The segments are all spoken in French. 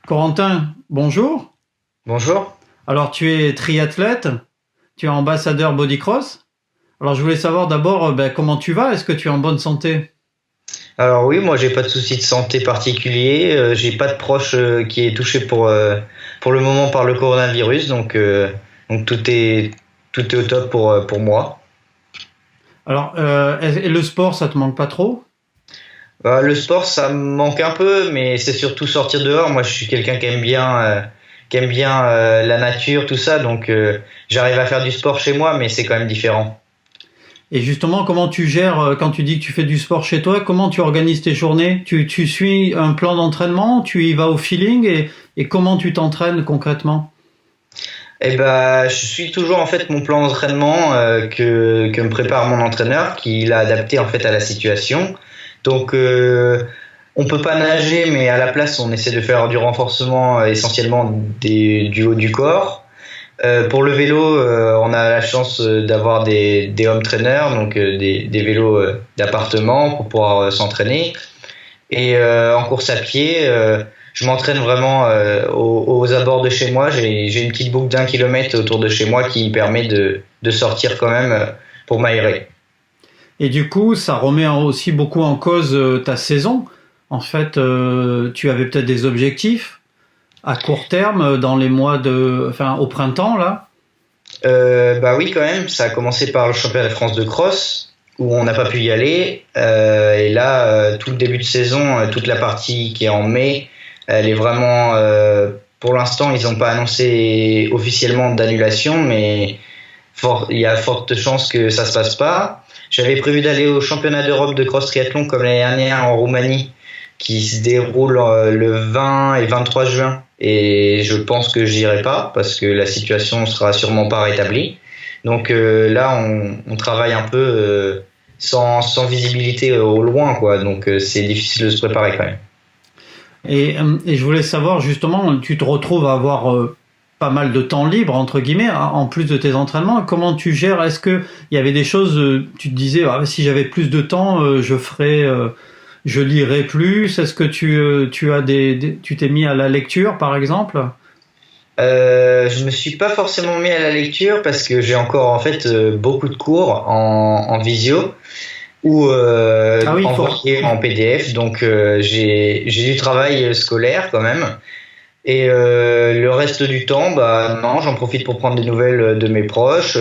Corentin, bonjour. Bonjour. Alors, tu es triathlète, tu es ambassadeur bodycross. Alors, je voulais savoir d'abord comment tu vas, est-ce que tu es en bonne santé? Alors oui, moi j'ai pas de souci de santé particulier, j'ai pas de proche qui est touché pour le moment par le coronavirus, donc tout est au top pour moi. Alors, et le sport, ça te manque pas trop? Le sport ça me manque un peu, mais c'est surtout sortir dehors. Moi je suis quelqu'un qui aime bien la nature, tout ça, donc j'arrive à faire du sport chez moi, mais c'est quand même différent. Et justement, comment tu gères, quand tu dis que tu fais du sport chez toi, comment tu organises tes journées? Tu suis un plan d'entraînement, tu y vas au feeling et comment tu t'entraînes concrètement? Eh ben, je suis toujours en fait mon plan d'entraînement que me prépare mon entraîneur, qui l'a adapté en fait à la situation. Donc on peut pas nager, mais à la place on essaie de faire du renforcement essentiellement du haut du corps. Pour le vélo, on a la chance d'avoir des home trainers, donc des vélos d'appartement pour pouvoir s'entraîner. Et en course à pied, je m'entraîne vraiment aux abords de chez moi. J'ai une petite boucle d'1 kilomètre autour de chez moi qui me permet de sortir quand même pour m'aérer. Et du coup, ça remet aussi beaucoup en cause ta saison. En fait, tu avais peut-être des objectifs à court terme dans les mois enfin, au printemps là. Bah oui, quand même. Ça a commencé par le championnat de France de cross où on n'a pas pu y aller. Et là, tout le début de saison, toute la partie qui est en mai, elle est vraiment. Pour l'instant, ils n'ont pas annoncé officiellement d'annulation, mais il y a forte chance que ça se passe pas. J'avais prévu d'aller au championnat d'Europe de cross triathlon comme l'année dernière en Roumanie, qui se déroule le 20 et 23 juin. Et je pense que j'irai pas parce que la situation sera sûrement pas rétablie. Donc là, on travaille un peu sans visibilité au loin, quoi. Donc c'est difficile de se préparer quand même. Et je voulais savoir justement, tu te retrouves à avoir pas mal de temps libre entre guillemets, en plus de tes entraînements. Comment tu gères? Est-ce que il y avait des choses, tu te disais, ah, si j'avais plus de temps, je lirais plus. Est-ce que tu as tu t'es mis à la lecture par exemple? Je me suis pas forcément mis à la lecture parce que j'ai encore en fait beaucoup de cours en visio ou Ah oui, il faut. envoyés en PDF. Donc j'ai du travail scolaire quand même. Et le reste du temps, bah non, j'en profite pour prendre des nouvelles de mes proches.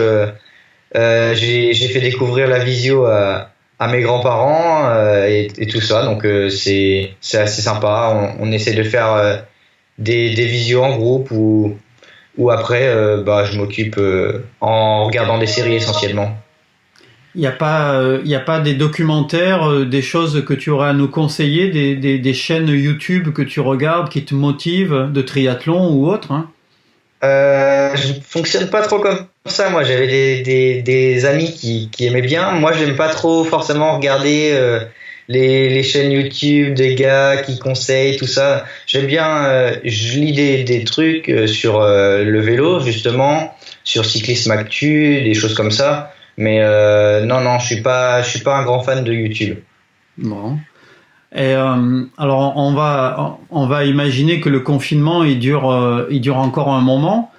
J'ai fait découvrir la visio à mes grands-parents et tout ça, donc c'est assez sympa. On essaie de faire des visios en groupe ou après bah je m'occupe en regardant des séries essentiellement. Il y a pas des documentaires, des choses que tu aurais à nous conseiller, des chaînes YouTube que tu regardes qui te motivent, de triathlon ou autre, hein? Je fonctionne pas trop comme ça. Moi, j'avais des amis qui aimaient bien. Moi, j'aime pas trop forcément regarder les chaînes YouTube des gars qui conseillent tout ça. J'aime bien, je lis des trucs sur le vélo justement, sur Cyclisme Actu, des choses comme ça. Mais non, non, je suis pas un grand fan de YouTube. Bon. Et alors on va imaginer que le confinement il dure encore un moment.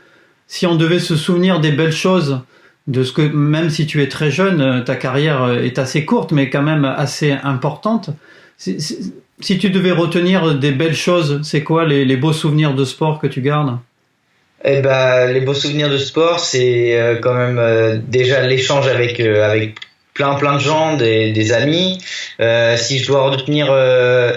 Si on devait se souvenir des belles choses de ce que même si tu es très jeune, ta carrière est assez courte mais quand même assez importante. Si tu devais retenir des belles choses, c'est quoi les beaux souvenirs de sport que tu gardes? Eh ben, les beaux souvenirs de sport, c'est quand même déjà l'échange avec plein de gens, des amis. Si je dois retenir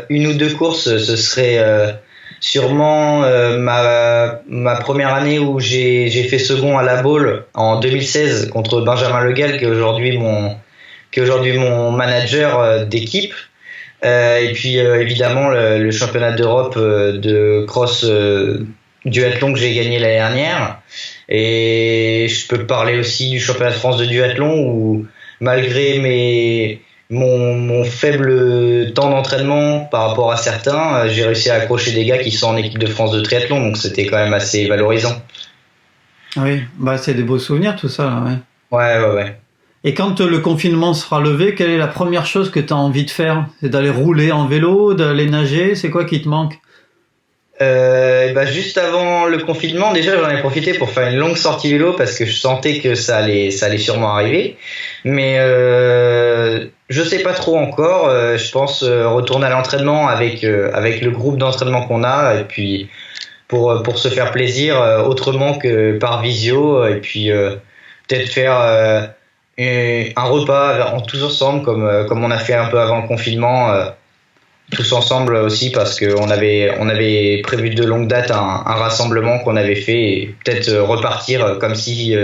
une ou deux courses, ce serait sûrement ma première année où j'ai fait second à la Baule en 2016 contre Benjamin Legal, qui est aujourd'hui mon manager d'équipe. Et puis évidemment le championnat d'Europe de cross duathlon que j'ai gagné l'année dernière. Et je peux parler aussi du championnat de France de duathlon où malgré mon faible temps d'entraînement par rapport à certains, j'ai réussi à accrocher des gars qui sont en équipe de France de triathlon, donc c'était quand même assez valorisant. Oui, bah c'est des beaux souvenirs tout ça, là, ouais. Ouais, ouais, ouais. Et quand le confinement sera levé, quelle est la première chose que tu as envie de faire? C'est d'aller rouler en vélo, d'aller nager? C'est quoi qui te manque? Juste avant le confinement, déjà j'en ai profité pour faire une longue sortie vélo parce que je sentais que ça allait sûrement arriver. Mais je sais pas trop encore. Je pense retourner à l'entraînement avec le groupe d'entraînement qu'on a et puis pour se faire plaisir autrement que par visio et puis peut-être faire un repas tous ensemble comme on a fait un peu avant le confinement. Tous ensemble aussi parce qu'on avait prévu de longue date un rassemblement qu'on avait fait et peut-être repartir comme si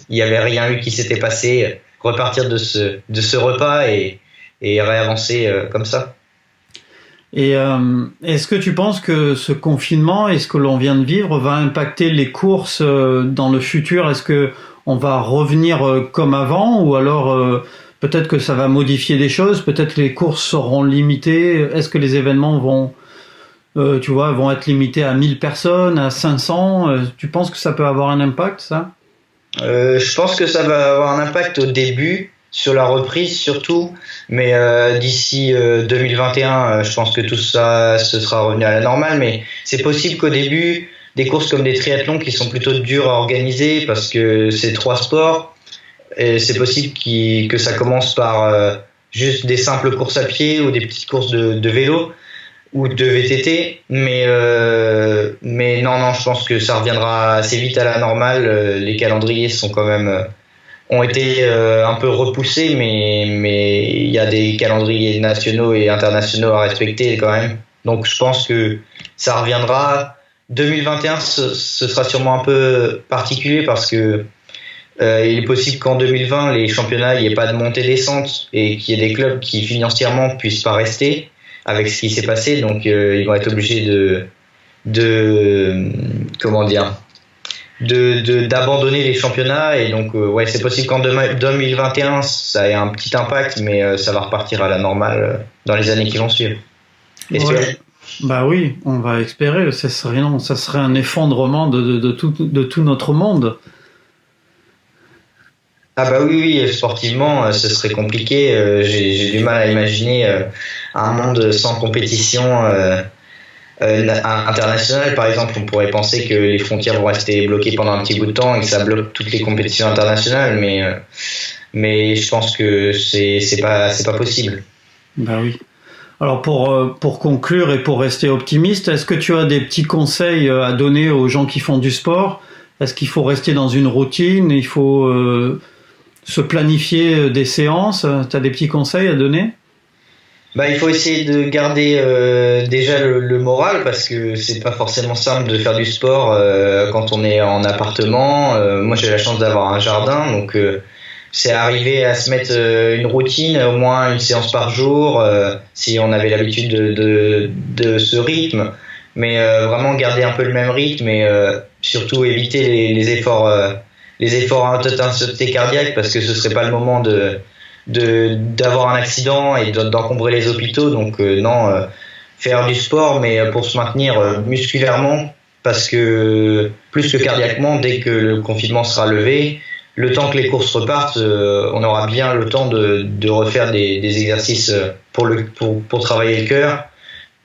il y avait rien eu qui s'était passé, repartir de ce repas et réavancer comme ça. Et est-ce que tu penses que ce confinement et ce que l'on vient de vivre va impacter les courses dans le futur? Est-ce que on va revenir comme avant ou alors peut-être que ça va modifier des choses, peut-être les courses seront limitées. Est-ce que les événements vont être limités à 1000 personnes, à 500? Tu penses que ça peut avoir un impact, ça? Je pense que ça va avoir un impact au début, sur la reprise surtout, mais d'ici 2021, je pense que tout ça se sera revenu à la normale. Mais c'est possible qu'au début, des courses comme des triathlons qui sont plutôt durs à organiser parce que c'est 3 sports, et c'est possible que ça commence par juste des simples courses à pied ou des petites courses de vélo ou de VTT. Mais non, je pense que ça reviendra assez vite à la normale. Les calendriers sont quand même ont été un peu repoussés, mais il y a des calendriers nationaux et internationaux à respecter quand même. Donc je pense que ça reviendra. 2021, ce sera sûrement un peu particulier parce que il est possible qu'en 2020, les championnats, il n'y ait pas de montée-descente et qu'il y ait des clubs qui financièrement puissent pas rester avec ce qui s'est passé. Donc, ils vont être obligés d'abandonner les championnats. Et donc, ouais, c'est possible qu'en 2021, ça ait un petit impact, mais ça va repartir à la normale dans les années qui vont suivre. Ouais. Bah oui, on va espérer. Ça serait un effondrement de tout notre monde. Ah bah oui, sportivement, ce serait compliqué. J'ai du mal à imaginer un monde sans compétition internationale. Par exemple, on pourrait penser que les frontières vont rester bloquées pendant un petit bout de temps et que ça bloque toutes les compétitions internationales, mais je pense que c'est pas possible. Bah oui. Alors pour conclure et pour rester optimiste, est-ce que tu as des petits conseils à donner aux gens qui font du sport? Est-ce qu'il faut rester dans une routine? Il faut se planifier des séances? Tu as des petits conseils à donner? Il faut essayer de garder déjà le moral parce que c'est pas forcément simple de faire du sport quand on est en appartement. Moi, j'ai la chance d'avoir un jardin, donc c'est arriver à se mettre une routine, au moins une séance par jour, si on avait l'habitude de ce rythme. Mais vraiment garder un peu le même rythme et surtout éviter les efforts à haute intensité cardiaque parce que ce serait pas le moment d'avoir un accident et d'encombrer les hôpitaux. Donc faire du sport, mais pour se maintenir musculairement, parce que plus que cardiaquement, dès que le confinement sera levé, le temps que les courses repartent, on aura bien le temps de refaire des exercices pour travailler le cœur,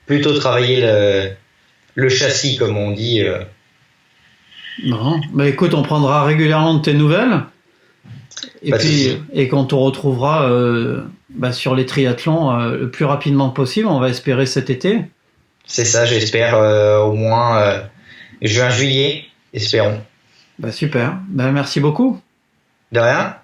plutôt travailler le châssis, comme on dit. Bon, bah écoute, on prendra régulièrement de tes nouvelles. Et quand on retrouvera sur les triathlons le plus rapidement possible, on va espérer cet été. C'est ça, j'espère au moins juin-juillet, espérons. Bah super, bah merci beaucoup. De rien.